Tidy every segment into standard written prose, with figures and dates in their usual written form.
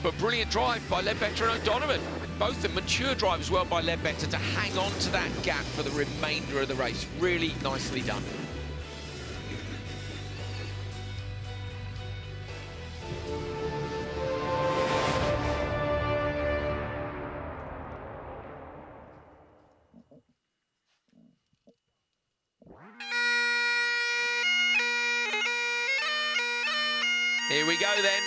But brilliant drive by Ledbetter and O'Donovan. Both the mature drive as well by Ledbetter to hang on to that gap for the remainder of the race. Really nicely done. Here we go then.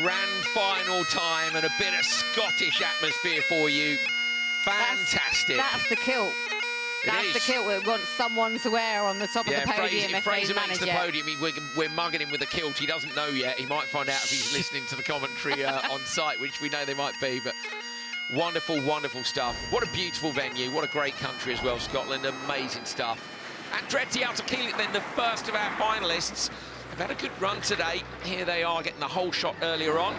Grand final time and a bit of Scottish atmosphere for you. Fantastic. That's the kilt. That's the kilt we want someone to wear on the top of the podium. If Fraser makes the podium, we're mugging him with a kilt. He doesn't know yet. He might find out if he's listening to the commentary on site, which we know they might be. But wonderful, wonderful stuff. What a beautiful venue. What a great country as well, Scotland. Amazing stuff. Andretti Autokili, then the first of our finalists. They've had a good run today. Here they are getting the whole shot earlier on.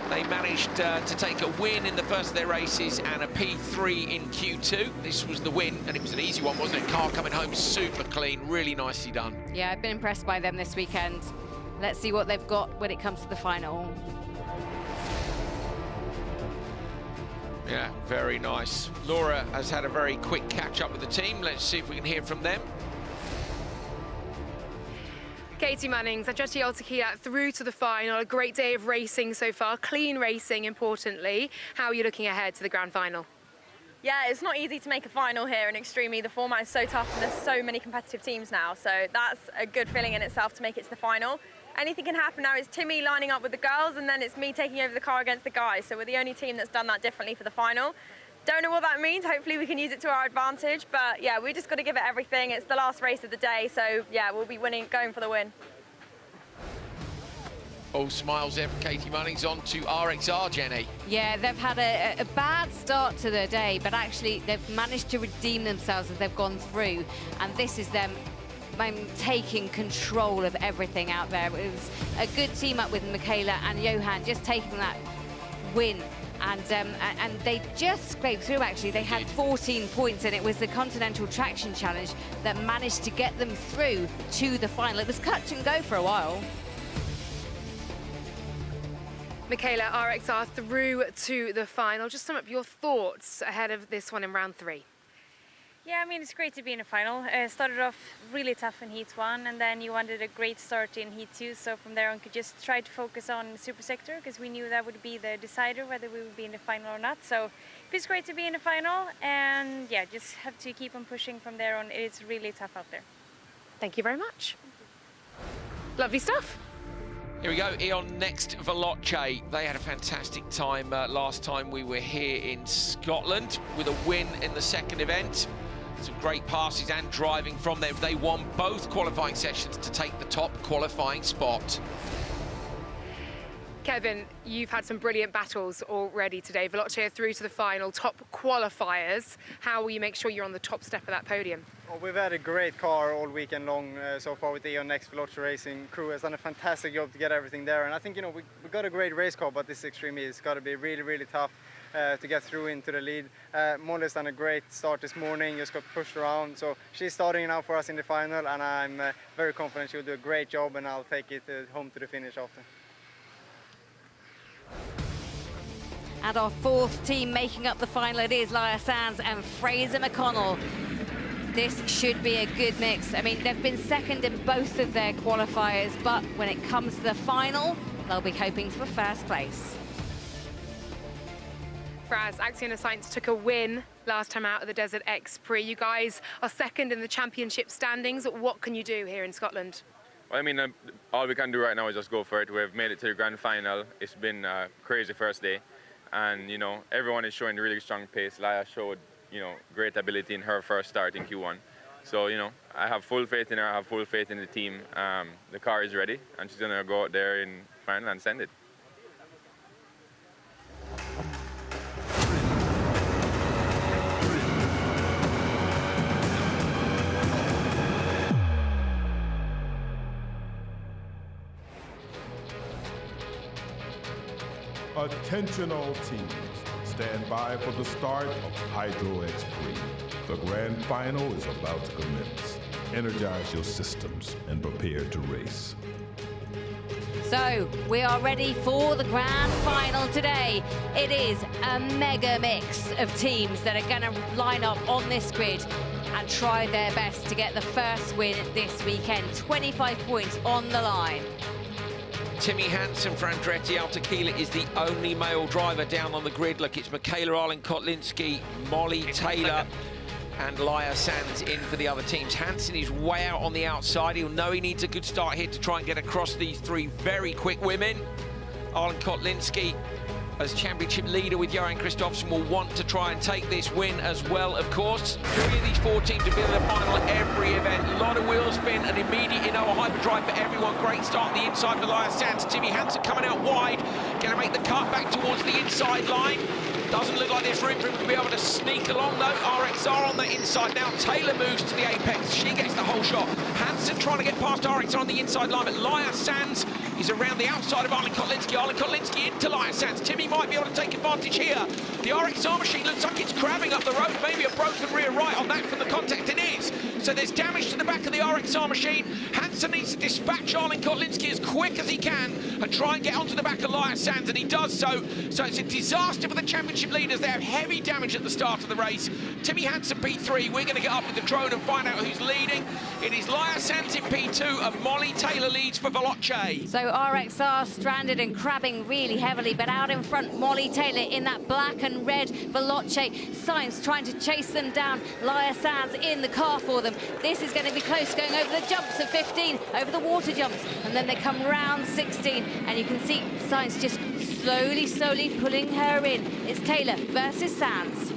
They managed to take a win in the first of their races and a P3 in Q2. This was the win, and it was an easy one, wasn't it? Car coming home super clean, really nicely done. Yeah, I've been impressed by them this weekend. Let's see what they've got when it comes to the final. Yeah, very nice. Laura has had a very quick catch-up with the team. Let's see if we can hear from them. Katie Mannings, Andretti Autokili through to the final. A great day of racing so far, clean racing importantly. How are you looking ahead to the grand final? Yeah, it's not easy to make a final here in Extreme. The format is so tough and there's so many competitive teams now, so that's a good feeling in itself to make it to the final. Anything can happen now. It's Timmy lining up with the girls and then it's me taking over the car against the guys, so we're the only team that's done that differently for the final. Don't know what that means. Hopefully we can use it to our advantage, but yeah, we just got to give it everything. It's the last race of the day, so yeah, we'll be going for the win. All smiles there for Katie Munnings on to RXR, Jenny. Yeah, they've had a bad start to their day, but actually they've managed to redeem themselves as they've gone through, and this is them taking control of everything out there. It was a good team up with Michaela and Johan, just taking that win. And they just scraped through, actually. They had 14 points, and it was the Continental Traction Challenge that managed to get them through to the final. It was touch and go for a while. Michaela, RXR through to the final. Just sum up your thoughts ahead of this one in round 3. Yeah, I mean, it's great to be in the final. Started off really tough in Heat 1, and then you wanted a great start in Heat 2. So from there on, could just try to focus on the Super Sector, because we knew that would be the decider whether we would be in the final or not. So it feels great to be in the final, and yeah, just have to keep on pushing from there on. It's really tough out there. Thank you very much. Lovely stuff. Here we go, Eon next Veloce. They had a fantastic time last time we were here in Scotland with a win in the second event. Some great passes and driving from them. They won both qualifying sessions to take the top qualifying spot. Kevin, you've had some brilliant battles already today. Veloce through to the final, top qualifiers. How will you make sure you're on the top step of that podium? Well, we've had a great car all weekend long so far with the Eon Next Veloce Racing crew. Has done a fantastic job to get everything there. And I think, you know, we got a great race car, but this Extreme has got to be really, really tough to get through into the lead. Molly's done a great start this morning, just got pushed around. So she's starting now for us in the final, and I'm very confident she'll do a great job, and I'll take it home to the finish after. And our fourth team making up the final, it is Laia Sanz and Fraser McConnell. This should be a good mix. I mean, they've been second in both of their qualifiers, but when it comes to the final, they'll be hoping for first place. Fraz, Acciona Sainz took a win last time out of the Desert XPRIX. You guys are second in the championship standings. What can you do here in Scotland? Well, I mean, all we can do right now is just go for it. We've made it to the grand final. It's been a crazy first day. And, you know, everyone is showing really strong pace. Laia showed, you know, great ability in her first start in Q1. So, you know, I have full faith in her. I have full faith in the team. The car is ready, and she's going to go out there in final and send it. Attention all teams, stand by for the start of Hydro XPRIX. The grand final is about to commence. Energize your systems and prepare to race. So we are ready for the grand final today. It is a mega mix of teams that are going to line up on this grid and try their best to get the first win this weekend. 25 points on the line. Timmy Hansen for Andretti Autotequila is the only male driver down on the grid. Look, it's Michaela Arlen-Kotlinski, Molly Taylor and Laia Sanz in for the other teams. Hansen is way out on the outside. He'll know he needs a good start here to try and get across these three very quick women. Arlen-Kotlinski, as championship leader with Johan Kristoffersen, will want to try and take this win as well, of course. 3 of these 4 teams have been in the final at every event. A lot of wheel spin, an immediate in-over hyperdrive for everyone. Great start on the inside for Laia Sanz. Timmy Hansen coming out wide, going to make the cut back towards the inside line. Doesn't look like there's room for him to be able to sneak along, though. RXR on the inside now. Taylor moves to the apex. She gets the whole shot. Hansen trying to get past RXR on the inside line, but Laia Sanz is around the outside of Arlen-Kotlinski. Arlen-Kotlinski into Laia Sanz. Timmy might be able to take advantage here. The RXR machine looks like it's crabbing up the road. Maybe a broken rear right on that from the contact. It is. So there's damage to the back of the RXR machine. Hansen needs to dispatch Arlen-Kotlinski as quick as he can and try and get onto the back of Laia Sanz, and he does so. So it's a disaster for the championship leaders. They have heavy damage at the start of the race. Timmy Hansen P3. We're going to get up with the drone and find out who's leading. It is Laia Sanz in P2 and Molly Taylor leads for Veloce. So RXR stranded and crabbing really heavily, but out in front, Molly Taylor in that black and red Veloce. Sainz trying to chase them down. Laia Sanz in the car for them. This is going to be close, going over the jumps at 15, over the water jumps, and then they come round 16, and you can see Sainz just slowly pulling her in. It's Taylor versus Sanz.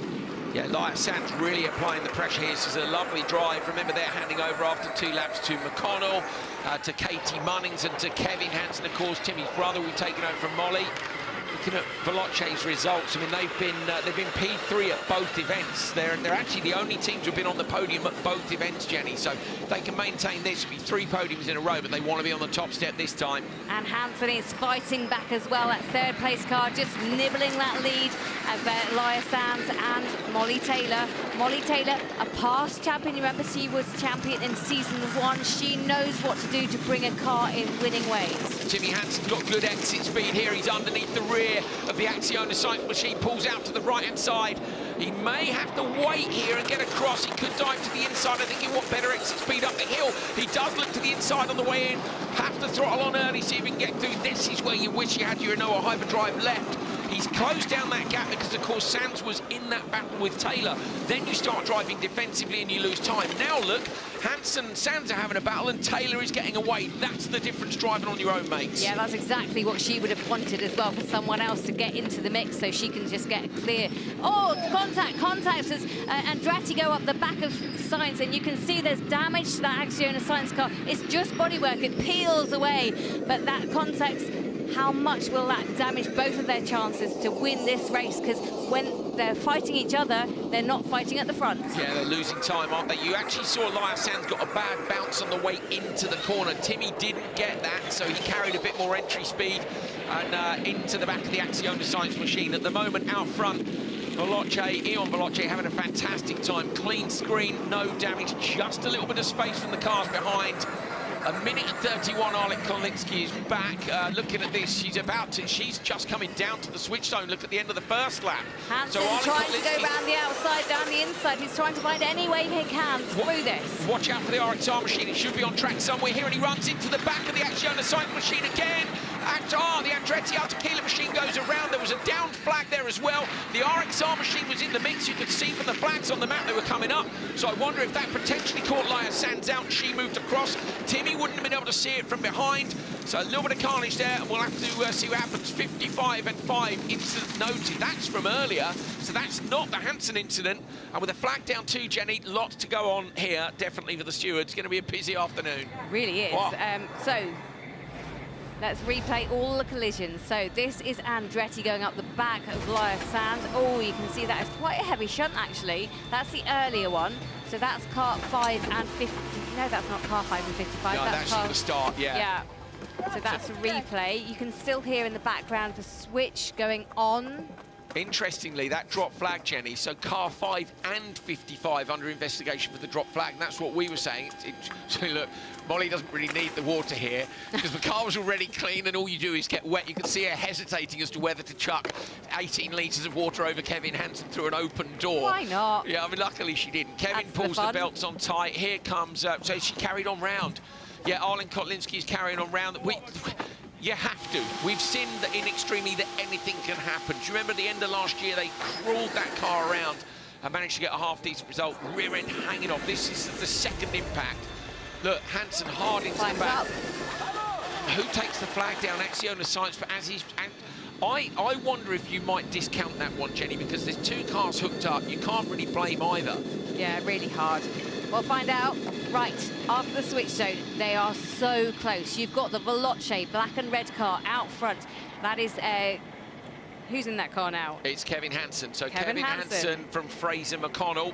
Yeah, Laia Sanz really applying the pressure here. This is a lovely drive. Remember, they're handing over after 2 laps to McConnell, to Katie Munnings and to Kevin Hansen, of course, Timmy's brother, we've taken over from Molly. Looking at Veloce's results, I mean, they've been P3 at both events. They're actually the only teams who've been on the podium at both events, Jenny. So if they can maintain this, it'll be 3 podiums in a row, but they want to be on the top step this time. And Hansen is fighting back as well. That 3rd place car just nibbling that lead of Laia Sanz and Molly Taylor. Molly Taylor, a past champion. You remember she was champion in season 1. She knows what to do to bring a car in winning ways. Timmy Hansen's got good exit speed here. He's underneath the rear of the Acciona Sainz machine, pulls out to the right-hand side. He may have to wait here and get across. He could dive to the inside. I think he'll want better exit speed up the hill. He does look to the inside on the way in. Have to throttle on early, see if he can get through. This is where you wish you had your Renault hyperdrive left. He's closed down that gap because, of course, Sanz was in that battle with Taylor. Then you start driving defensively and you lose time. Now look, Hansen and Sanz are having a battle and Taylor is getting away. That's the difference driving on your own, mates. Yeah, that's exactly what she would have wanted as well, for someone else to get into the mix so she can just get clear. Oh, contact as Andretti go up the back of Sainz, and you can see there's damage to that Acciona Sainz car. It's just bodywork, it peels away, but that contact, how much will that damage both of their chances to win this race? Because when they're fighting each other, they're not fighting at the front. Yeah, they're losing time, aren't they? You actually saw Laia Sanz got a bad bounce on the way into the corner. Timmy didn't get that, so he carried a bit more entry speed and into the back of the Acciona Sainz machine. At the moment, out front, Eon Veloce having a fantastic time. Clean screen, no damage, just a little bit of space from the cars behind. 1:31, Arlen-Kotlinski is back. Looking at this, she's just coming down to the switch zone. Look at the end of the 1st lap. Hansen trying to go around the outside, down the inside. He's trying to find any way he can through this. Watch out for the RXR machine. It should be on track somewhere here, and he runs into the back of the Acciona Sainz machine again. The Andretti Autotequila machine goes around. There was a downed flag there as well. The RXR machine was in the mix. You could see from the flags on the map they were coming up. So I wonder if that potentially caught Laia Sanz out. She moved across. Timmy wouldn't have been able to see it from behind. So a little bit of carnage there, and we'll have to see what happens. 55 and 5 incident noted. That's from earlier, so that's not the Hansen incident. And with a flag down too, Jenny, lots to go on here, definitely for the stewards. It's going to be a busy afternoon. It really is. So let's replay all the collisions. So this is Andretti going up the back of Laia Sanz. Oh, you can see that is quite a heavy shunt, actually. That's the earlier one. So that's car 5 and 50. No, that's not car 5 and 55. No, that's from the start, yeah. Yeah. So that's a replay. You can still hear in the background the switch going on. Interestingly, that drop flag, Jenny, so car 5 and 55 under investigation for the drop flag, and that's what we were saying. So look, Molly doesn't really need the water here because the car was already clean and all you do is get wet. You can see her hesitating as to whether to chuck 18 litres of water over Kevin Hansen through an open door. Why not? Yeah, I mean, luckily she didn't. Kevin That's pulls the the belts on tight. Here comes, so she carried on round. Yeah, Arlen Kotlinski's carrying on round. You have to. We've seen that in Extreme that anything can happen. Do you remember at the end of last year, they crawled that car around and managed to get a half-decent result, rear end hanging off. This is the second impact. Look, Hansen hard into the back. Who takes the flag down? Acciona, Sainz for Aziz. And I wonder if you might discount that one, Jenny, because there's two cars hooked up. You can't really blame either. Yeah, really hard. We'll find out. Right, after the switch zone, they are so close. You've got the Veloce black and red car out front. That is who's in that car now? It's Kevin Hansen. So Kevin Hansen from Fraser McConnell.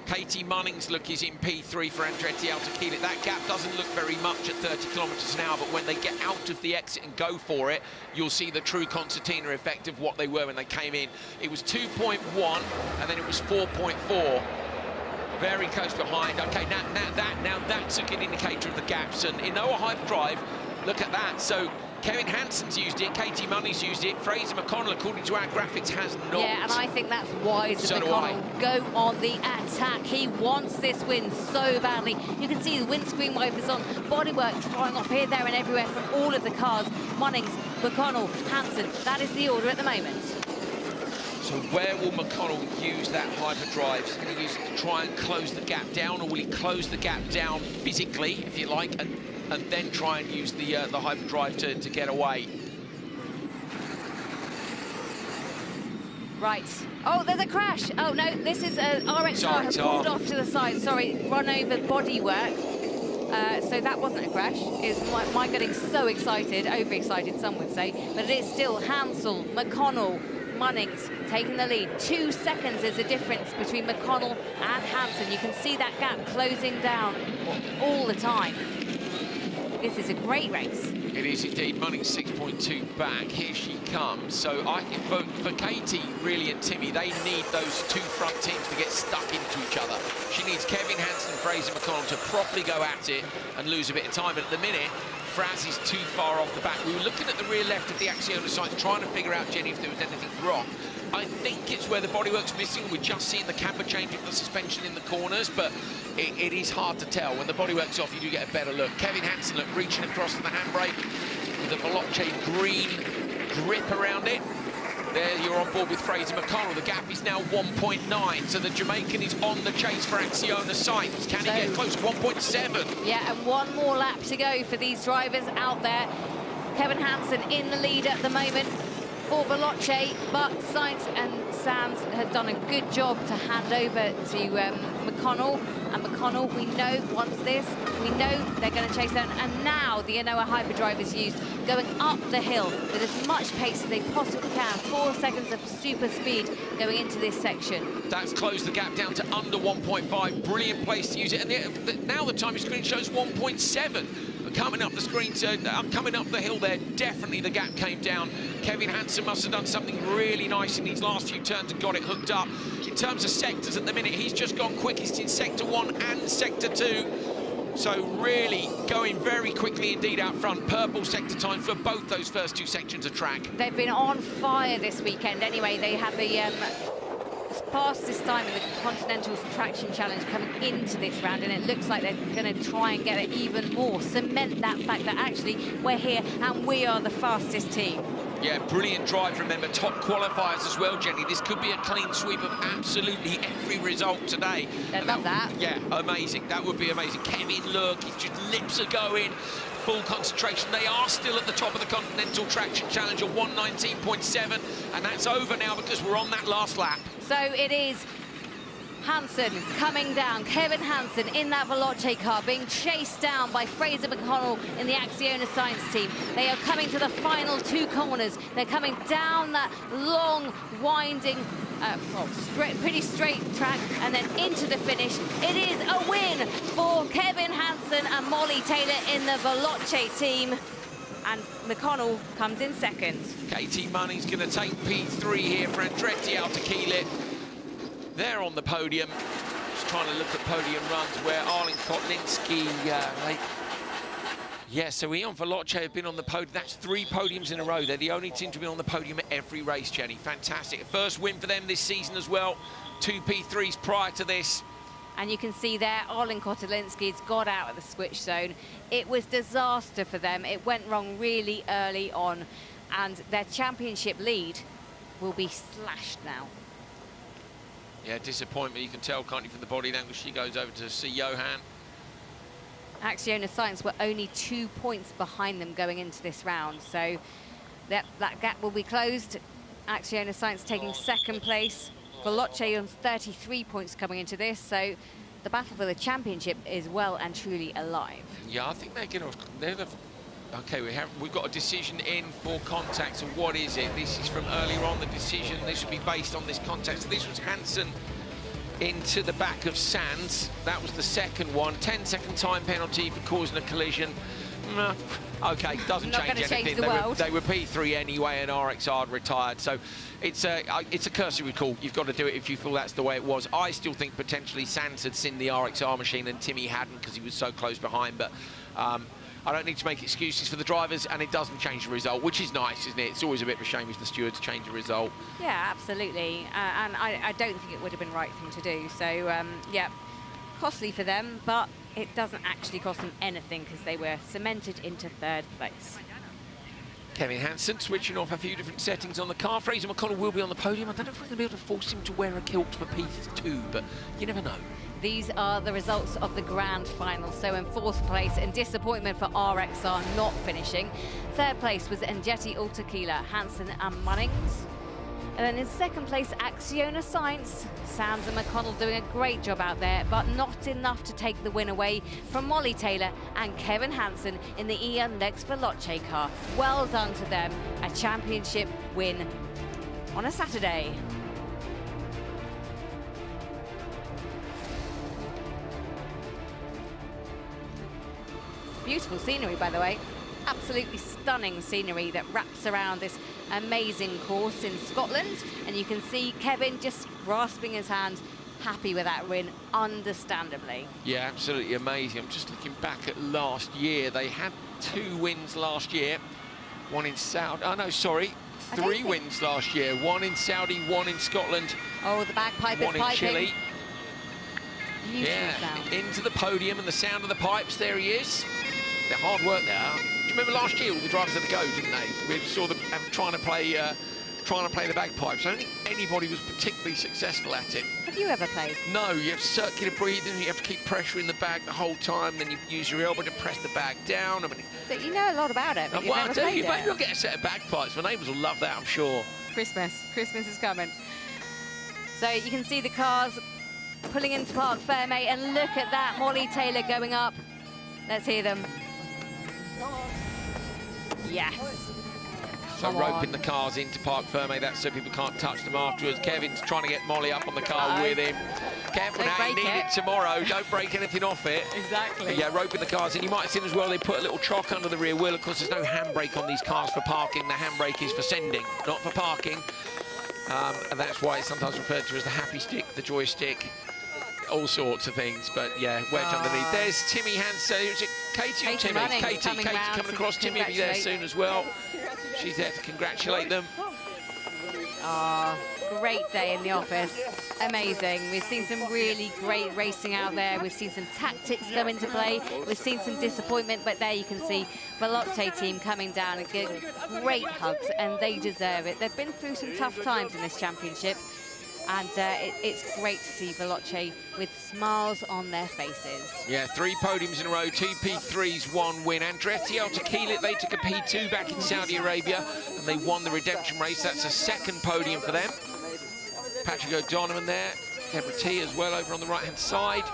Katie Munnings look is in P3 for Andretti Autokila. That gap doesn't look very much at 30 kilometres an hour, but when they get out of the exit and go for it, you'll see the true concertina effect of what they were when they came in. It was 2.1 and then it was 4.4. Very close behind. Okay, now that's a good indicator of the gaps. And in Noah Hyperdrive, look at that. So Kevin Hansen's used it, Katie Munnings used it, Fraser McConnell, according to our graphics, has not. Yeah, and I think that's wise So of do McConnell. Go on the attack. He wants this win so badly. You can see the windscreen wipers on, bodywork flying off here, there and everywhere from all of the cars. Munnings, McConnell, Hansen. That is the order at the moment. So where will McConnell use that hyperdrive? Is he going to use it to try and close the gap down, or will he close the gap down physically, if you like, and then try and use the hyperdrive to get away? Right. Oh, there's a crash. Oh, no, this is RXR who pulled off to the side. Sorry, run over bodywork. So that wasn't a crash. Is my getting so excited, overexcited, some would say. But it is still Hansel, McConnell, Munnings taking the lead. 2 seconds is the difference between McConnell and Hansen. You can see that gap closing down all the time. This is a great race. It is indeed. Munnings 6.2 back. Here she comes. So for Katie, really, and Timmy, they need those two front teams to get stuck into each other. She needs Kevin Hansen and Fraser McConnell to properly go at it and lose a bit of time. But at the minute, Fraz is too far off the back. We were looking at the rear left of the Acciona side, trying to figure out, Jenny, if there was anything wrong. I think it's where the bodywork's missing. We're just seeing the camber changing the suspension in the corners, but it is hard to tell. When the bodywork's off, you do get a better look. Kevin Hansen, look, reaching across to the handbrake with the Veloce green grip around it. There, you're on board with Fraser McConnell. The gap is now 1.9, so the Jamaican is on the chase for Acciona Sainz. Can he get close? 1.7. Yeah, and one more lap to go for these drivers out there. Kevin Hansen in the lead at the moment for Veloce, but Sainz and Sanz have done a good job to hand over to McConnell. And McConnell, we know, wants this. We know they're going to chase them. And now the Anoa hyperdrive is used, going up the hill with as much pace as they possibly can. 4 seconds of super speed going into this section. That's closed the gap down to under 1.5. Brilliant place to use it. And now the timing screen shows 1.7. Coming up the screen, coming up the hill there, definitely the gap came down. Kevin Hansen must have done something really nice in these last few turns and got it hooked up. In terms of sectors at the minute, he's just gone quickest in Sector 1 and Sector 2. So really going very quickly indeed out front. Purple sector time for both those first two sections of track. They've been on fire this weekend anyway. They had the fastest time in the Continental Traction Challenge coming into this round, and it looks like they're going to try and get it even more, cement that fact that actually we're here and we are the fastest team. Yeah, brilliant drive, remember, top qualifiers as well, Jenny. This could be a clean sweep of absolutely every result today. They'd love that. Yeah, amazing. That would be amazing. Kevin, look, his just lips are going. Full concentration. They are still at the top of the Continental Traction Challenge at 119.7, and that's over now because we're on that last lap. So it is Hansen coming down, Kevin Hansen in that Veloce car being chased down by Fraser McConnell in the Acciona Sainz team. They are coming to the final two corners. They're coming down that long, winding, pretty straight track and then into the finish. It is a win for Kevin Hansen and Molly Taylor in the Veloce team. and McConnell comes in second. Katie Munning's going to take P3 here for Andretti Altekilit. They're on the podium. Just trying to look at podium runs where Arlen Kotlinski, so Ion Veloce have been on the podium. That's 3 podiums in a row. They're the only team to be on the podium at every race, Jenny. Fantastic. First win for them this season as well. 2 P3s prior to this. And you can see there, Arlen Kotlinski's got out of the switch zone. It was disaster for them. It went wrong really early on, and their championship lead will be slashed now. Yeah, disappointment. You can tell, can't you, from the body language. She goes over to see Johan. Acciona Sainz were only 2 points behind them going into this round, so that gap will be closed. Acciona Sainz taking second place. Veloce on 33 points coming into this, so the battle for the championship is well and truly alive. Yeah, I think okay, we've got a decision in for contact. So what is it? This is from earlier on, the decision. This will be based on this contact. So this was Hansen into the back of Sainz. That was the second one. 10-second time penalty for causing a collision. Okay, doesn't change anything. They were P3 anyway, and RXR retired. So it's a cursory call. You've got to do it if you feel that's the way it was. I still think potentially Sainz had seen the RXR machine and Timmy hadn't because he was so close behind. But I don't need to make excuses for the drivers, and it doesn't change the result, which is nice, isn't it? It's always a bit of a shame if the stewards change the result. Yeah, absolutely. And I don't think it would have been the right thing to do. So, yeah, costly for them, but it doesn't actually cost them anything because they were cemented into third place. Kevin Hansen switching off a few different settings on the car. Fraser McConnell will be on the podium. I don't know if we're going to be able to force him to wear a kilt for P2, but you never know. These are the results of the grand final. So in fourth place, and disappointment for RXR not finishing. Third place was Andretti Altekilit, Hansen and Munnings. And then in second place, Acciona Sainz. Sanz and McConnell doing a great job out there, but not enough to take the win away from Molly Taylor and Kevin Hansen in the Ion Lex Veloce car. Well done to them. A championship win on a Saturday. Beautiful scenery, by the way. Absolutely stunning scenery that wraps around this amazing course in Scotland. And you can see Kevin just grasping his hand, happy with that win, understandably. Yeah, absolutely amazing. I'm just looking back at last year. They had 2 wins last year. One in Saudi. Oh, no, sorry. 3 wins last year. 1 in Saudi, 1 in Scotland. Oh, the bagpipe is piping. 1 in Chile. Beautiful yeah, sound. Into the podium and the sound of the pipes. There he is. They're hard work there. Do you remember last year all the drivers had to go, didn't they? We saw them trying to play the bagpipes. I don't think anybody was particularly successful at it. Have you ever played? No, you have circular breathing, you have to keep pressure in the bag the whole time, then you use your elbow to press the bag down. I mean, so you know a lot about it, but you've never played it. Maybe I'll get a set of bagpipes. My neighbours will love that, I'm sure. Christmas is coming. So you can see the cars pulling into Parc Ferme, and look at that, Molly Taylor going up. Let's hear them. Yes. So roping the cars into Parc Ferme, that's so people can't touch them afterwards. Kevin's trying to get Molly up on the car with him. Careful now, you need it tomorrow. Don't break anything off it. Exactly. But yeah, roping the cars in. You might have seen as well, they put a little chock under the rear wheel. Of course, there's no handbrake on these cars for parking. The handbrake is for sending, not for parking. And that's why it's sometimes referred to as the happy stick, the joystick, all sorts of things. But yeah, wedge underneath. There's Timmy Hansen. Is it Katie or Timmy? Katie coming across. Timmy will be there soon as well. She's there to congratulate them. Great day in the office. Amazing. We've seen some really great racing out there. We've seen some tactics come into play. We've seen some disappointment, but there you can see Veloce team coming down and getting great hugs, and they deserve it. They've been through some tough times in this championship, and it's great to see Veloce with smiles on their faces. Yeah, 3 podiums in a row, 2 P3s, 1 win. Andretti Altekilit, they took a P2 back in Saudi Arabia, and they won the redemption race. That's a 2nd podium for them. Patrick O'Donovan there, Deborah T as well over on the right-hand side.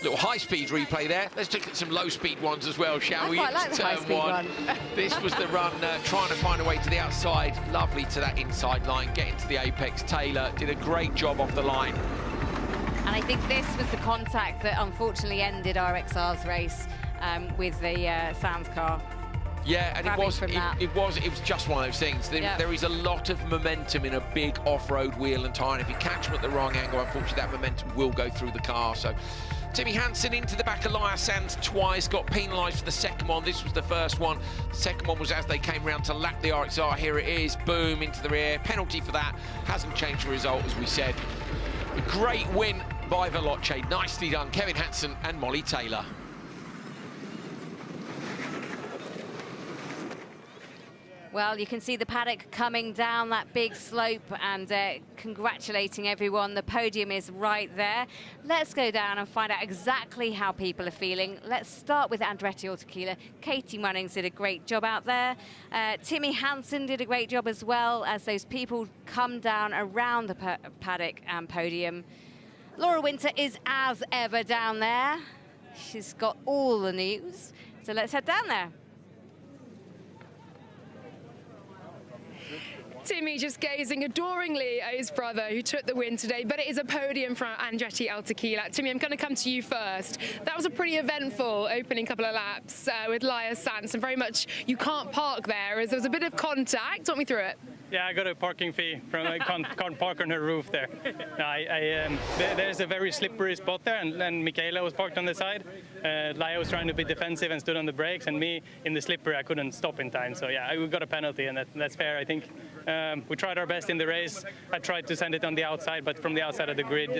Little high-speed replay there. Let's look at some low-speed ones as well, shall we? I quite like the high-speed one. This was the run, trying to find a way to the outside. Lovely to that inside line, getting to the apex. Taylor did a great job off the line. And I think this was the contact that unfortunately ended RXR's race with the Sanz car. Yeah, and grabbing from that. it was just one of those things. There is a lot of momentum in a big off-road wheel and tyre, and if you catch them at the wrong angle, unfortunately that momentum will go through the car. So Timmy Hansen into the back of Laia Sanz twice, got penalised for the second one. This was the first one. The second one was as they came round to lap the RXR. Here it is, boom, into the rear. Penalty for that. Hasn't changed the result, as we said. A great win by Veloce. Nicely done, Kevin Hansen and Molly Taylor. Well, you can see the paddock coming down that big slope and congratulating everyone. The podium is right there. Let's go down and find out exactly how people are feeling. Let's start with Andretti Tequila. Katie Munnings did a great job out there. Timmy Hansen did a great job as well as those people come down around the paddock and podium. Laura Winter is as ever down there. She's got all the news. So let's head down there. Timmy just gazing adoringly at his brother who took the win today, but it is a podium from Andretti Tequila. Timmy, I'm going to come to you first. That was a pretty eventful opening couple of laps with Laia Sanz, and very much you can't park there as there was a bit of contact. Talk me through it. Yeah, I got a parking fee from I can't park on her roof there. There's a very slippery spot there, and Michaela was parked on the side. Laia was trying to be defensive and stood on the brakes, and me in the slippery, I couldn't stop in time. So yeah, we got a penalty, and that's fair, I think. We tried our best in the race. I tried to send it on the outside, but from the outside of the grid,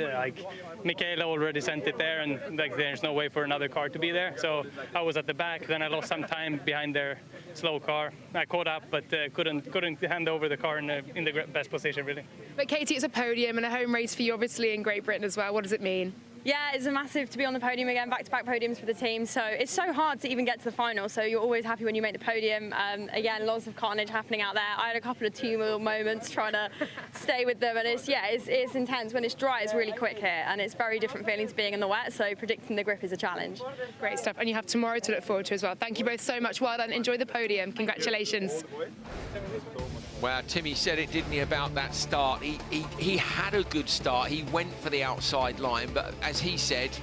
Michaela already sent it there, and there's no way for another car to be there. So I was at the back. Then I lost some time behind their slow car. I caught up, but couldn't hand over the car in the best position, really. But Katie, it's a podium and a home race for you, obviously, in Great Britain as well. What does it mean? Yeah, it's a massive to be on the podium again, back-to-back podiums for the team. So it's so hard to even get to the final. So you're always happy when you make the podium. Again, lots of carnage happening out there. I had a couple of two-wheel moments trying to stay with them, and it's intense. When it's dry, it's really quick here, and it's very different feeling to being in the wet. So predicting the grip is a challenge. Great stuff, and you have tomorrow to look forward to as well. Thank you both so much. Well done. Enjoy the podium. Congratulations. Well, Timmy said it, didn't he, about that start. He had a good start. He went for the outside line, but as he said,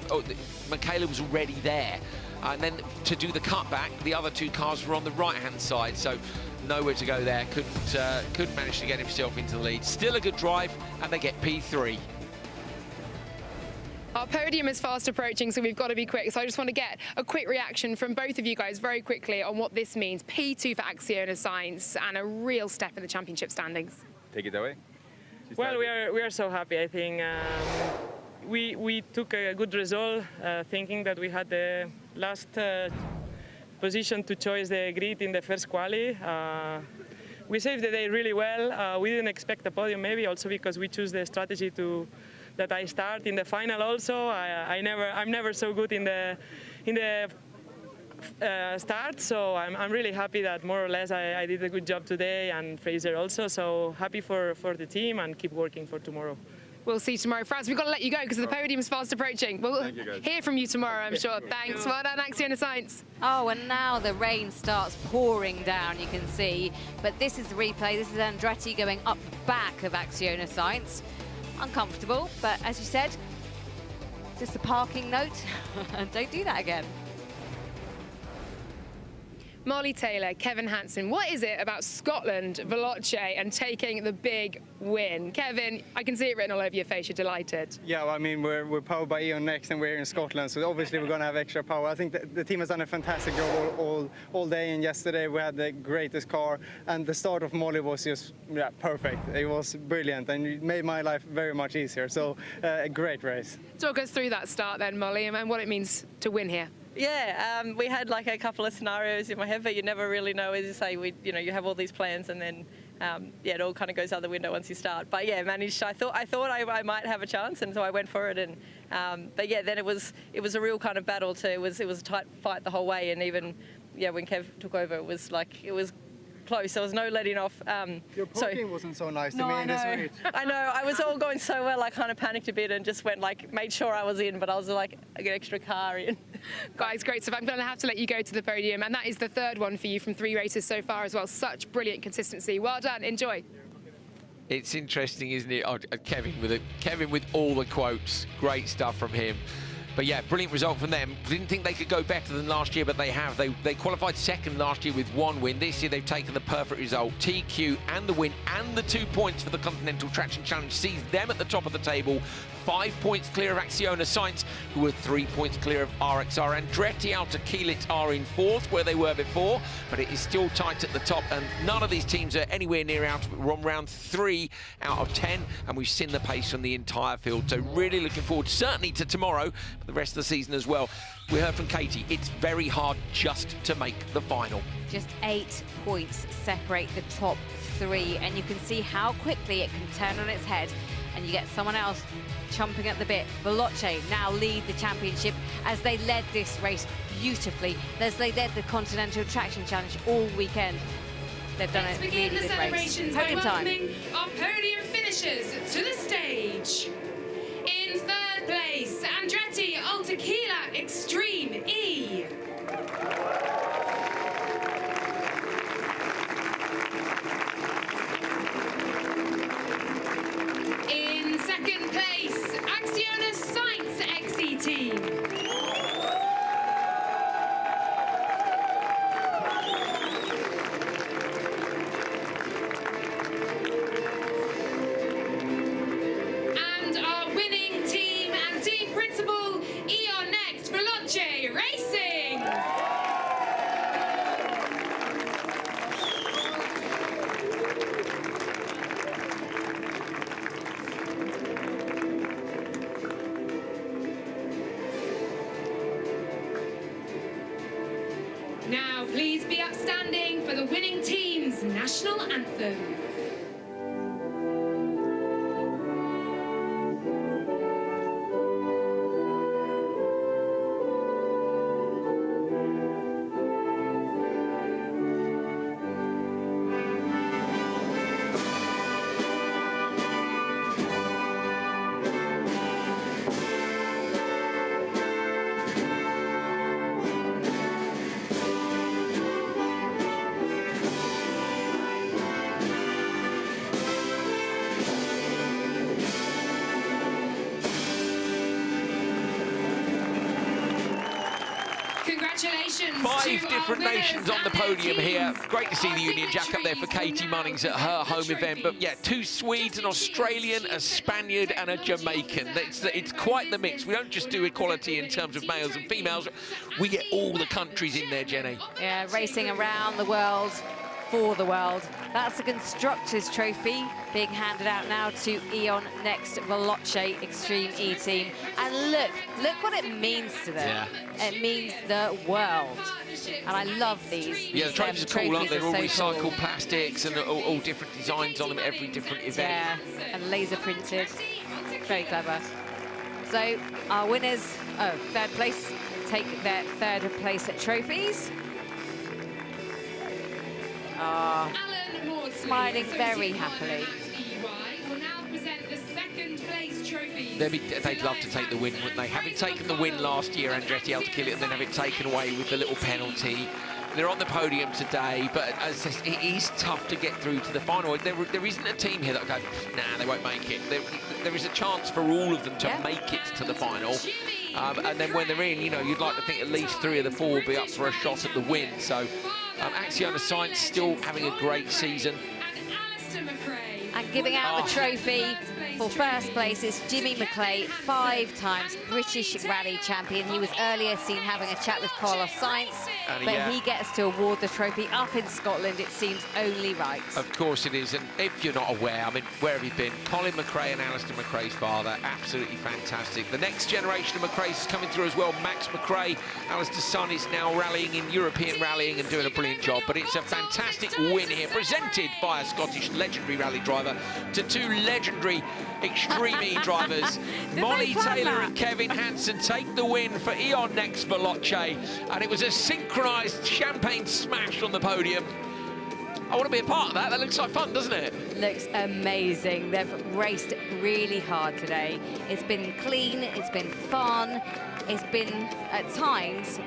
Michaela was already there. And then to do the cutback, the other two cars were on the right-hand side, so nowhere to go there. Couldn't manage to get himself into the lead. Still a good drive, and they get P3. Our podium is fast approaching, so we've got to be quick. So I just want to get a quick reaction from both of you guys very quickly on what this means. P2 for Acciona Sainz and a real step in the championship standings. Take it away. Well, we are so happy. I think we took a good result, thinking that we had the last position to choose the grid in the first quali. We saved the day really well. We didn't expect a podium, maybe also because we choose the strategy that I start in the final. Also, I'm never so good in the start, so I'm really happy that more or less I did a good job today, and Fraser also. So happy for the team and keep working for tomorrow. We'll see you tomorrow. Franz, we've got to let you go because the podium's fast approaching. We'll hear from you tomorrow, I'm sure. Thanks. Well done, Acciona Sainz. Oh, and now the rain starts pouring down, you can see. But this is the replay. This is Andretti going up the back of Acciona Sainz. Uncomfortable, but as you said, just a parking note. Don't do that again. Molly Taylor, Kevin Hansen, what is it about Scotland, Veloce, and taking the big win? Kevin, I can see it written all over your face. You're delighted. Yeah, well, I mean, we're powered by Eon next, and we're in Scotland, so obviously we're going to have extra power. I think the team has done a fantastic job all day, and yesterday we had the greatest car, and the start of Molly was just perfect. It was brilliant, and it made my life very much easier. So a great race. Talk us through that start then, Molly, and what it means to win here. Yeah, we had like a couple of scenarios in my head, but you never really know. As you say, you have all these plans, and then it all kind of goes out the window once you start. But yeah, managed. I thought I might have a chance, and so I went for it. And but yeah, then it was a real kind of battle too. It was a tight fight the whole way, and even when Kev took over, it was close. There was no letting off. Your parking wasn't so nice to me in this week. I know. I was all going so well. I kind of panicked a bit and just went made sure I was in, but I was I get an extra car in. Guys, great stuff. I'm going to have to let you go to the podium, and that is the third one for you from 3 races so far as well. Such brilliant consistency. Well done. Enjoy. It's interesting, isn't it? Oh, Kevin with all the quotes. Great stuff from him. But yeah, brilliant result from them. Didn't think they could go better than last year, but they have. They qualified second last year with 1 win. This year they've taken the perfect result. TQ and the win and the 2 points for the Continental Traction Challenge sees them at the top of the table. 5 points clear of Acciona Sainz, who were 3 points clear of RXR. Andretti out to Kielitz are in 4th, where they were before, but it is still tight at the top, and none of these teams are anywhere near out. We're on round 3 out of 10, and we've seen the pace from the entire field. So really looking forward, certainly to tomorrow, but the rest of the season as well. We heard from Katie, it's very hard just to make the final. Just 8 points separate the top 3, and you can see how quickly it can turn on its head, and you get someone else chomping at the bit. Veloce now lead the championship as they led this race beautifully, as they led the Continental Traction Challenge all weekend. They've done it really good race. Podium time. Our podium finishers to the stage. In 3rd place, Andretti Altequila Extreme E. In 2nd place, Acciona Sainz XE team. And our winning team and team principal, Eon Next Veloce Racing. Now, please be upstanding for the winning team's national anthem. Congratulations. 5 different nations on the podium here. Great to see the Union Jack up there for Katie Munnings at her home event. But yeah, 2 Swedes, an Australian, a Spaniard and a Jamaican. It's quite the mix. We don't just do equality in terms of males and females. We get all the countries in there, Jenny. Yeah, racing around the world, for the world. That's the Constructors' Trophy being handed out now to Eon Next Veloce Extreme E team. And look what it means to them. Yeah. It means the world. And I love these. Yeah, the trophies are cool, aren't they? They're all so recycled cool. plastics and all different designs on them at every different event. Yeah, and laser printed. Very clever. So our winners, 3rd place, take their 3rd place trophies. Smiling very happily. They'd love to take the win, wouldn't they? Having taken the win last year, Andretti Altequila, and then have it taken away with the little penalty. They're on the podium today, but as I said, it is tough to get through to the final. There isn't a team here that go, nah, they won't make it. There is a chance for all of them to make it to the final. And then when they're in, you know, you'd like to think at least 3 of the 4 will be up for a shot at the win. So Acciona Sainz still having a great season. And giving out the trophy for 1st place is Jimmy McClay, 5 times British Rally champion. He was earlier seen having a chat with Carlos Sainz, but he gets to award the trophy up in Scotland. It seems only right. Of course it is, and if you're not aware, I mean, where have you been? Colin McRae and Alistair McRae's father, absolutely fantastic. The next generation of McRae's is coming through as well. Max McRae, Alistair's son, is now rallying in European rallying and doing a brilliant job. But it's a fantastic win here, presented by a Scottish legendary rally driver to 2 legendary Extreme E drivers. Molly Taylor and Kevin Hansen take the win for Eon Next Veloce, and it was a synchronised champagne smash on the podium. I want to be a part of that. That looks like fun, doesn't it? Looks amazing. They've raced really hard today. It's been clean, it's been fun, it's been, at times,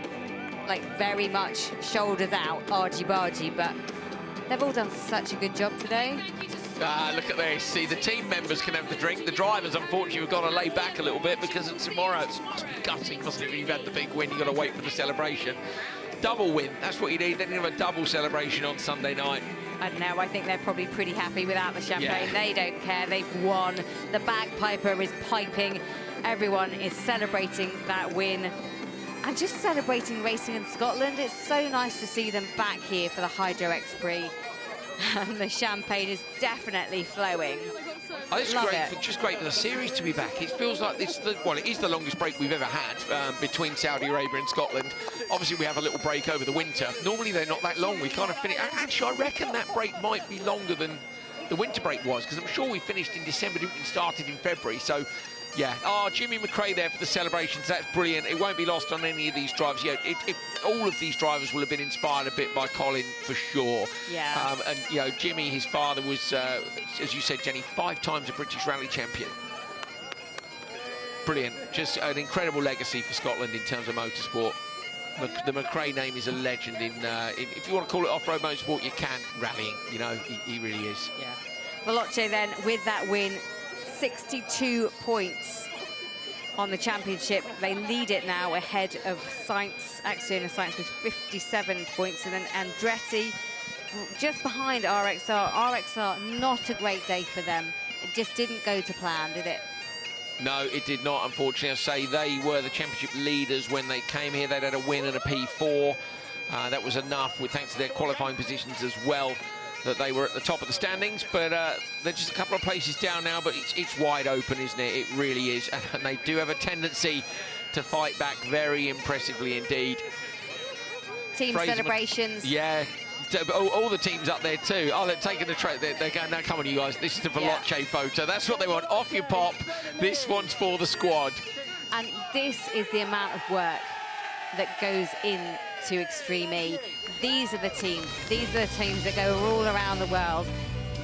like very much shoulders out, argy-bargy, but They've all done such a good job today. Look at this. See, the team members can have the drink. The drivers, unfortunately, have got to lay back a little bit because of tomorrow. It must be gutting, mustn't it? When you've had the big win, you've got to wait for the celebration. Double win, that's what you need. They didn't have a double celebration on Sunday night. I don't know, I think they're probably pretty happy without the champagne. Yeah. They don't care, they've won. The bagpiper is piping. Everyone is celebrating that win. And just celebrating racing in Scotland. It's so nice to see them back here for the Hydro XPRIX. And the champagne is definitely flowing. Oh, it's great, just great for the series to be back. It feels like it is the longest break we've ever had between Saudi Arabia and Scotland. Obviously, we have a little break over the winter. Normally, they're not that long. We kind of finish. Actually, I reckon that break might be longer than the winter break was, because I'm sure we finished in December, didn't we? Started in February. So, yeah. Oh, Jimmy McRae there for the celebrations. That's brilliant. It won't be lost on any of these drivers. Yeah, all of these drivers will have been inspired a bit by Colin for sure. Yeah. And you know, Jimmy, his father was, as you said, Jenny, 5 times a British Rally champion. Brilliant. Just an incredible legacy for Scotland in terms of motorsport. The McRae name is a legend in if you want to call it off-road motorsport, you can. Rallying, you know, he really is. Yeah. Veloce then with that win. 62 points on the championship. They lead it now ahead of Sainz, Acciona Sainz with 57 points, and then Andretti just behind RXR. RXR, not a great day for them. It just didn't go to plan, did it? No, it did not, unfortunately. I say they were the championship leaders when they came here. They'd had a win and a P4. That was enough, thanks to their qualifying positions as well, that they were at the top of the standings, but they're just a couple of places down now, but it's wide open, isn't it? It really is, and they do have a tendency to fight back very impressively indeed. Team celebrations. Yeah, all the teams up there too. Oh, they're taking the track. They're going, now come on you guys, this is the Veloce photo. That's what they want, off your pop. This one's for the squad. And this is the amount of work that goes into Extreme E. These are the teams that go all around the world,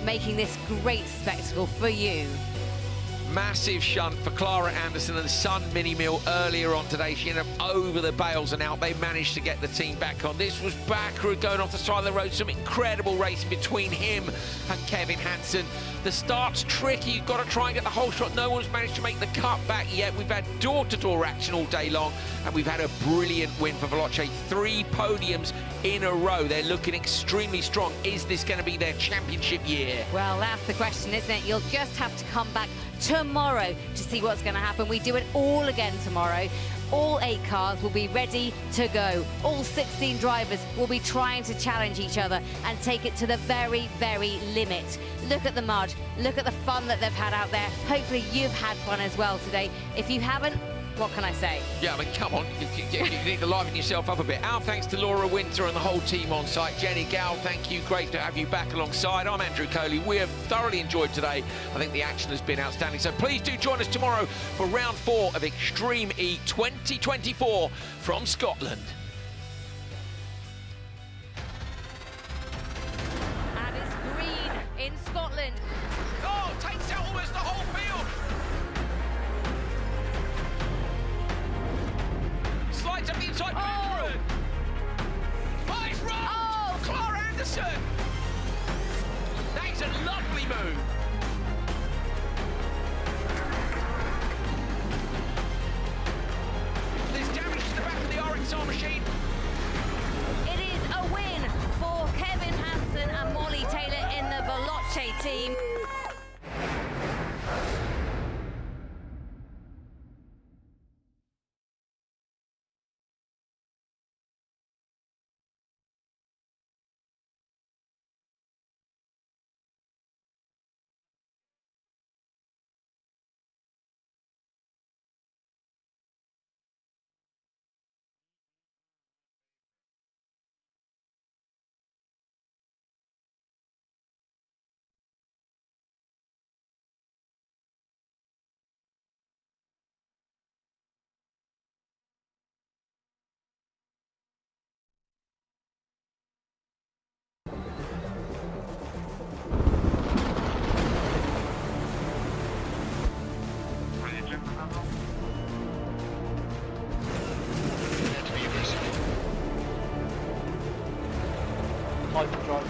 making this great spectacle for you. Massive shunt for Clara Anderson and Sun Mini Mill earlier on today. She ended up over the bales and out. They managed to get the team back on. This was Bakkerud going off the side of the road. Some incredible racing between him and Kevin Hansen. The start's tricky. You've got to try and get the whole shot. No one's managed to make the cut back yet. We've had door-to-door action all day long, and we've had a brilliant win for Veloce. 3 podiums in a row. They're looking extremely strong. Is this going to be their championship year? Well, that's the question, isn't it? You'll just have to come back tomorrow to see what's going to happen. We do it all again tomorrow. All 8 cars will be ready to go. All 16 drivers will be trying to challenge each other and take it to the very, very limit. Look at the mud. Look at the fun that they've had out there. Hopefully you've had fun as well today. If you haven't, what can I say? Yeah, I mean, come on. You need to liven yourself up a bit. Our thanks to Laura Winter and the whole team on site. Jenny Gow, thank you. Great to have you back alongside. I'm Andrew Coley. We have thoroughly enjoyed today. I think the action has been outstanding. So please do join us tomorrow for round 4 of Extreme E 2024 from Scotland. And it's green in Scotland. Oh, takes out almost the whole field. Slides up the inside. Bakkerud. Oh, he's run! Oh! Clara Anderson. That is a lovely move. There's damage to the back of the RXR machine. It is a win for Kevin Hansen and Molly Taylor in the Veloce team. Hyperdrive